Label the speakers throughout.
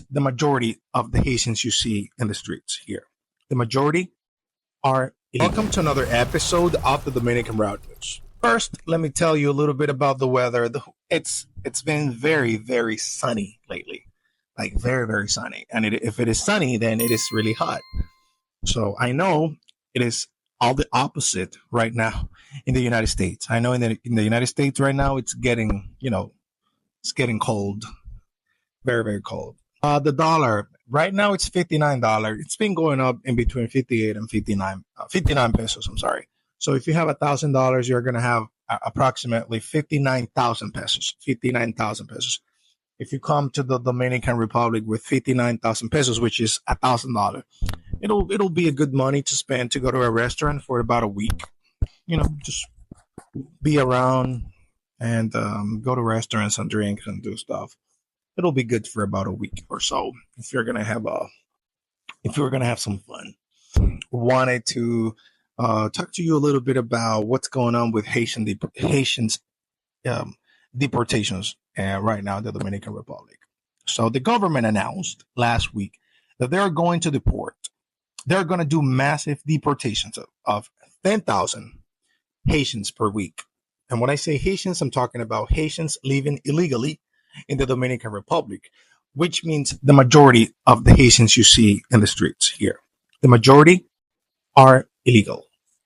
Speaker 1: the majority of the Haitians you see in the streets here. The majority are illegal. Welcome to another episode of the Dominican Route News. First, let me tell you a little bit about the weather. It's been very, very sunny lately, like very, very sunny. And if it is sunny, then it is really hot. So I know it is all the opposite right now in the United States. I know in the United States right now it's getting it's getting cold, very, very cold. The dollar right now it's $59. It's been going up in between 58 and 59 pesos. I'm sorry. So if you have $1,000, you're gonna have approximately 59,000 pesos. 59,000 pesos. If you come to the Dominican Republic with 59,000 pesos, which is $1,000, it'll be a good money to spend to go to a restaurant for about a week. Just be around and go to restaurants and drinks and do stuff. It'll be good for about a week or so if you're gonna have some fun. Wanted to talk to you a little bit about what's going on with Haitians um, deportations right now in the Dominican Republic. So the government announced last week that they're going to deport. They're going to do massive deportations of 10,000 Haitians per week. And when I say Haitians, I'm talking about Haitians living illegally in the Dominican Republic, which means the majority of the Haitians you see in the streets here. The majority are illegal.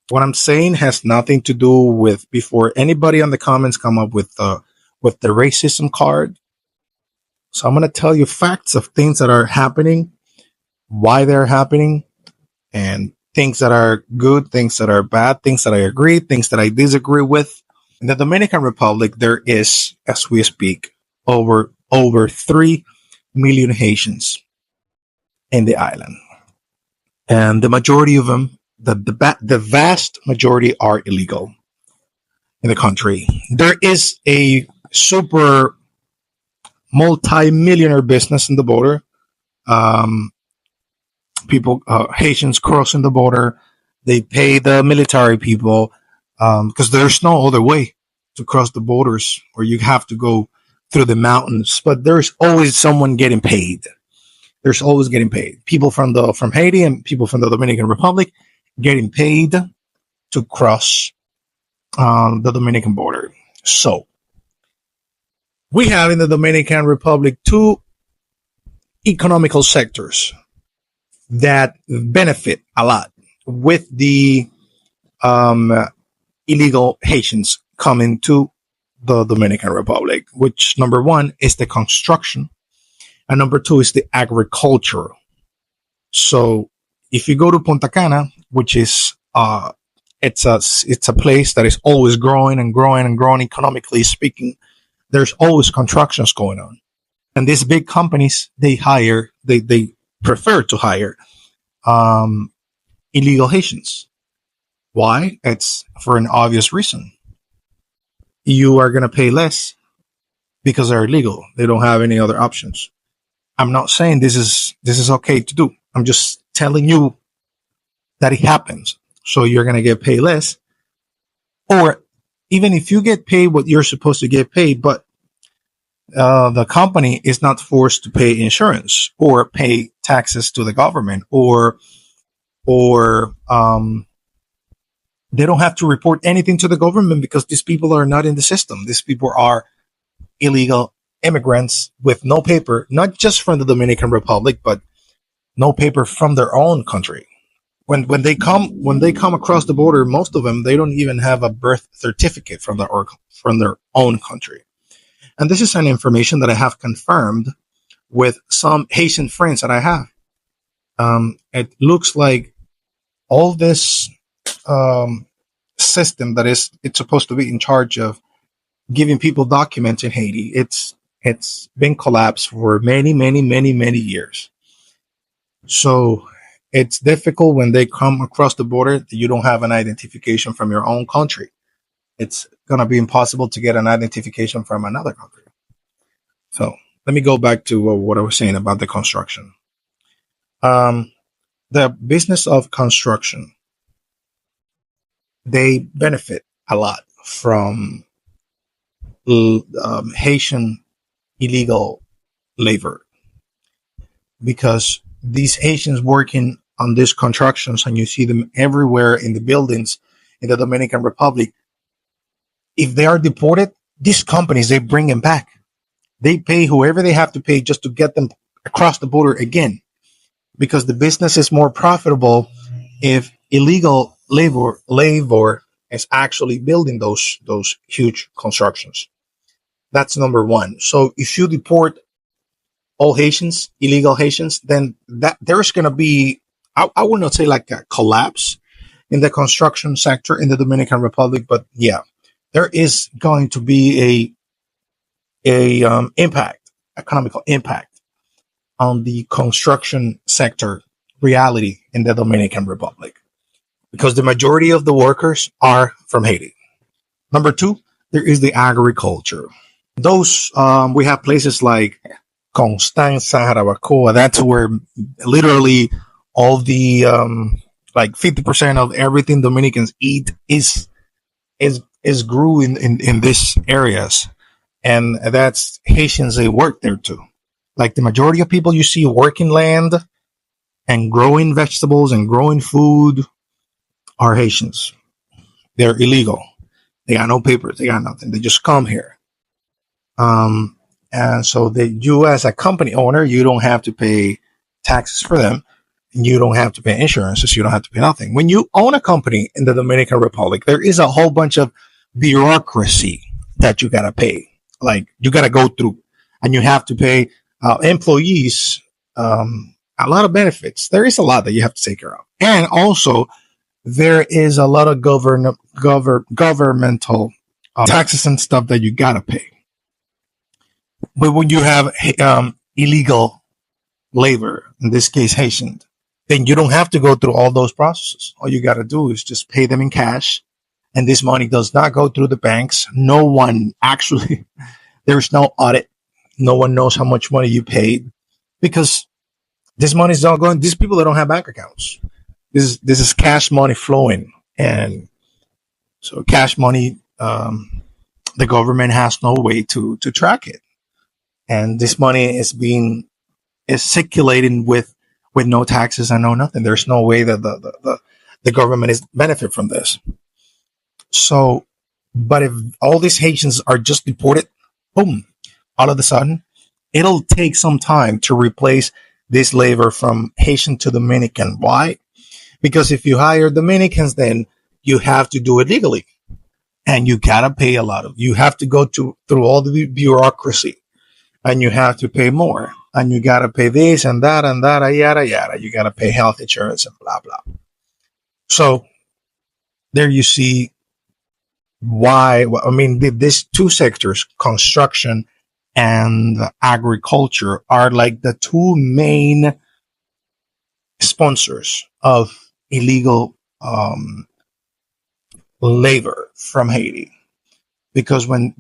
Speaker 1: What I'm saying has nothing to do with before anybody on the comments come up with the racism card. So I'm going to tell you facts of things that are happening, why they're happening, and things that are good, things that are bad, things that I agree, things that I disagree with. In the Dominican Republic, there is, as we speak, over 3 million Haitians in the island, and the majority of them, the vast majority, are illegal in the country. There is a super multi-millionaire business in the border. Um, Haitians crossing the border, they pay the military people because there's no other way to cross the borders, or you have to go through the mountains. But there's always someone getting paid. There's always getting paid. People from Haiti and people from the Dominican Republic getting paid to cross the Dominican border. So we have in the Dominican Republic two economical sectors that benefit a lot with the illegal Haitians coming to the Dominican Republic, which number one is the construction, and number two is the agriculture. So if you go to Punta Cana, which is it's a place that is always growing and growing and growing economically speaking, there's always constructions going on, and these big companies they prefer to hire illegal Haitians. Why? It's for an obvious reason. You are going to pay less because they're illegal. They don't have any other options. I'm not saying this is okay to do. I'm just telling you that it happens. So you're going to get paid less, or even if you get paid what you're supposed to get paid, but the company is not forced to pay insurance or pay taxes to the government, or they don't have to report anything to the government because these people are not in the system. These people are illegal immigrants with no paper, not just from the Dominican Republic, but no paper from their own country. When they come across the border, most of them they don't even have a birth certificate from their own country. And this is an information that I have confirmed with some Haitian friends that I have. It looks like all this system that it's supposed to be in charge of giving people documents in Haiti, it's been collapsed for many, many, many, many years. So it's difficult when they come across the border that you don't have an identification from your own country. It's going to be impossible to get an identification from another country. So let me go back to what I was saying about the construction. The business of construction, they benefit a lot from Haitian illegal labor. because these Haitians working on these constructions, and you see them everywhere in the buildings in the Dominican Republic. If they are deported, these companies, they bring them back. They pay whoever they have to pay just to get them across the border again, because the business is more profitable if illegal labor is actually building those huge constructions. That's number one. So if you deport all Haitians, illegal Haitians, then that there's going to be, I would not say like a collapse in the construction sector in the Dominican Republic, but yeah, there is going to be a impact, economical impact on the construction sector reality in the Dominican Republic, because the majority of the workers are from Haiti. Number two, there is the agriculture. Those we have places like Constanza, Jarabacoa. That's where literally all the like 50% of everything Dominicans eat is grew in these areas, and that's Haitians. They work there too. Like the majority of people you see working land and growing vegetables and growing food are Haitians. They're illegal. They got no papers. They got nothing. They just come here. And so you as a company owner, you don't have to pay taxes for them. You don't have to pay insurances. You don't have to pay nothing. When you own a company in the Dominican Republic, there is a whole bunch of bureaucracy that you got to pay. Like you got to go through, and you have to pay employees a lot of benefits. There is a lot that you have to take care of. And also, there is a lot of governmental taxes and stuff that you got to pay. But when you have illegal labor, in this case Haitian, then you don't have to go through all those processes. All you got to do is just pay them in cash. And this money does not go through the banks. No one actually, there's no audit. No one knows how much money you paid, because this money is not going, these people that don't have bank accounts. This is cash money flowing. And so cash money, the government has no way to track it. And this money is circulating with no taxes and no nothing. There's no way that the government is benefit from this. So, but if all these Haitians are just deported, boom, all of a sudden, it'll take some time to replace this labor from Haitian to Dominican. Why? Because if you hire Dominicans, then you have to do it legally, and you gotta pay you have to go through all the bureaucracy, and you have to pay more, and you gotta pay this and that, yada yada. You gotta pay health insurance and blah blah. So there you see why. I mean, these two sectors, construction and agriculture, are like the two main sponsors of illegal labor from Haiti. Because when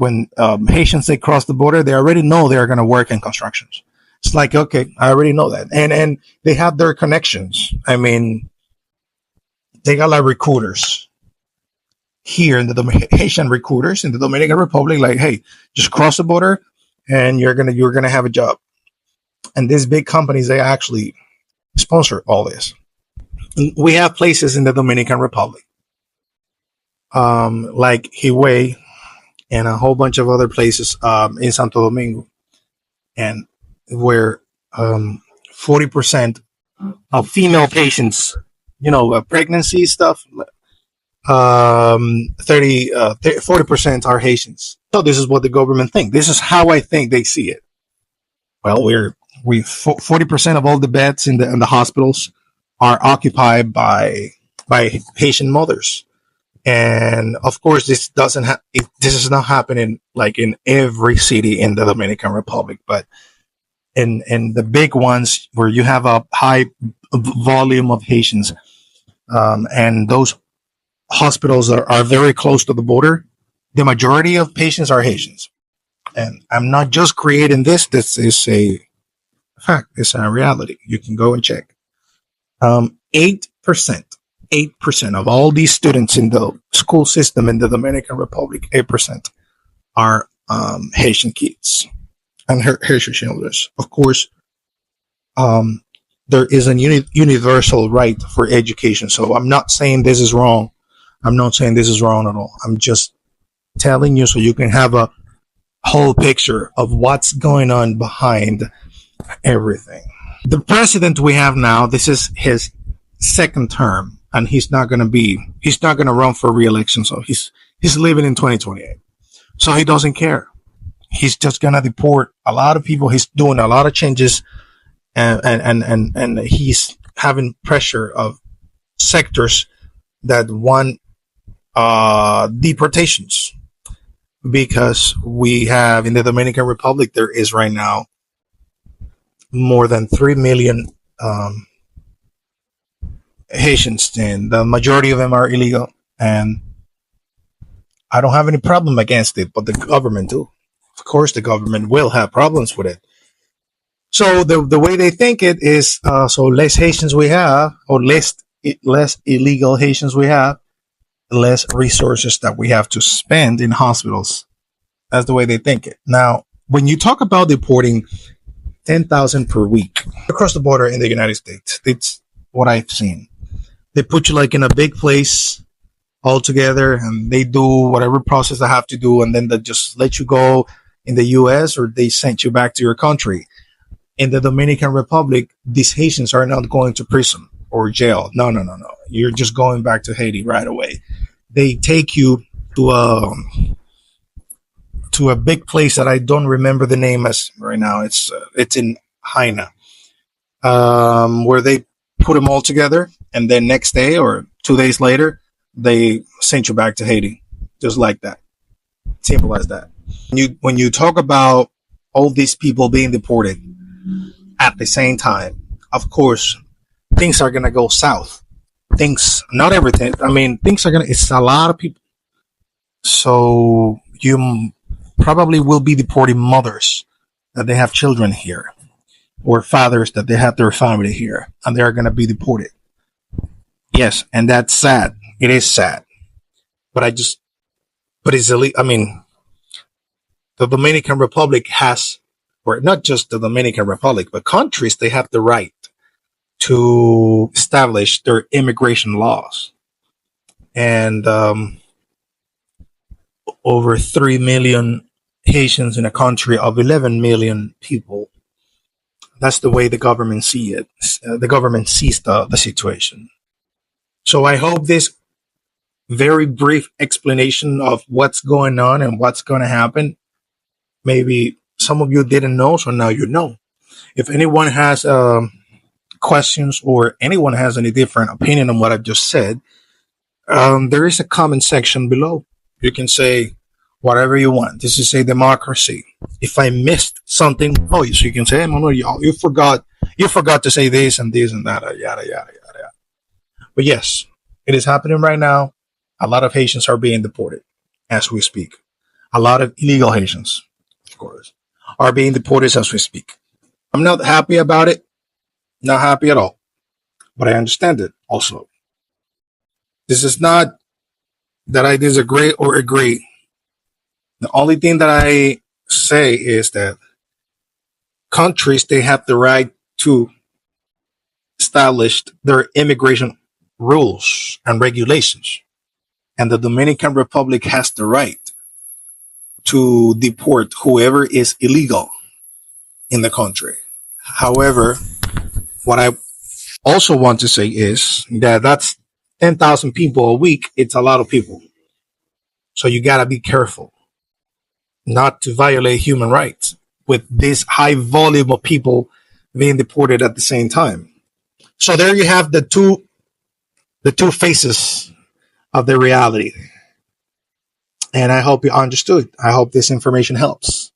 Speaker 1: Haitians, they cross the border, they already know they're going to work in constructions. It's like, okay, I already know that. And they have their connections. I mean, they got like recruiters here in the Haitian recruiters in the Dominican Republic, like, hey, just cross the border and you're gonna have a job. And these big companies, they actually sponsor all this. We have places in the Dominican Republic, like Higüey and a whole bunch of other places in Santo Domingo, and where 40% of female patients, pregnancy stuff, 40% are Haitians. So this is what the government think. This is how I think they see it. Well, we 40% of all the beds in the hospitals are occupied by Haitian mothers. And of course, this is not happening like in every city in the Dominican Republic, but in the big ones where you have a high volume of Haitians, and those hospitals are very close to the border, the majority of patients are Haitians. And I'm not just creating this. This is a fact. It's a reality. You can go and check. 8% of all these students in the school system in the Dominican Republic, 8% are Haitian kids and Haitian children. Of course, um, there is a universal right for education. So I'm not saying this is wrong. I'm not saying this is wrong at all. I'm just telling you so you can have a whole picture of what's going on behind everything. The president we have now, this is his second term, and he's not going to run for re-election. So he's leaving in 2028. So he doesn't care. He's just going to deport a lot of people. He's doing a lot of changes, and he's having pressure of sectors that want deportations, because we have in the Dominican Republic, there is right now more than 3 million Haitians, and the majority of them are illegal. And I don't have any problem against it, but the government do. Of course, the government will have problems with it. So the way they think it is, so less Haitians we have, or less illegal Haitians we have, less resources that we have to spend in hospitals. That's the way they think it. Now, when you talk about deporting 10,000 per week across the border in the United States, it's what I've seen. They put you like in a big place all together, and they do whatever process they have to do, and then they just let you go in the US, or they send you back to your country. In the Dominican Republic, these Haitians are not going to prison or jail. No. You're just going back to Haiti right away. They take you to a big place that I don't remember the name as right now. It's in Haina, where they put them all together, and then next day or 2 days later, they send you back to Haiti, just like that. Simple as that. When you talk about all these people being deported at the same time, of course, things are gonna go south. Not everything. I mean, it's a lot of people. So you probably will be deporting mothers that they have children here, or fathers that they have their family here, and they are gonna be deported. Yes, and that's sad. It is sad. But it's illegal. I mean, the Dominican Republic has, or not just the Dominican Republic, but countries, they have the right to establish their immigration laws. And over 3 million Haitians in a country of 11 million people. That's the way the government sees it. The government sees the situation. So I hope this very brief explanation of what's going on and what's going to happen, maybe some of you didn't know, so now you know. If anyone has questions, or anyone has any different opinion on what I've just said, there is a comment section below. You can say whatever you want. This is a democracy. If I missed something, so you can say, hey, Manuel, you forgot to say this and this and that, yada, yada, yada, yada. But yes, it is happening right now. A lot of Haitians are being deported as we speak. A lot of illegal Haitians, of course, are being deported as we speak. I'm not happy about it. Not happy at all. But I understand it also. This is not that I disagree or agree. The only thing that I say is that countries, they have the right to establish their immigration rules and regulations. And the Dominican Republic has the right to deport whoever is illegal in the country. However, what I also want to say is that that's 10,000 people a week. It's a lot of people. So you got to be careful not to violate human rights with this high volume of people being deported at the same time. So there you have the two faces of the reality. And I hope you understood. I hope this information helps.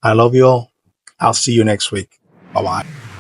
Speaker 1: I love you all. I'll see you next week. Bye-bye.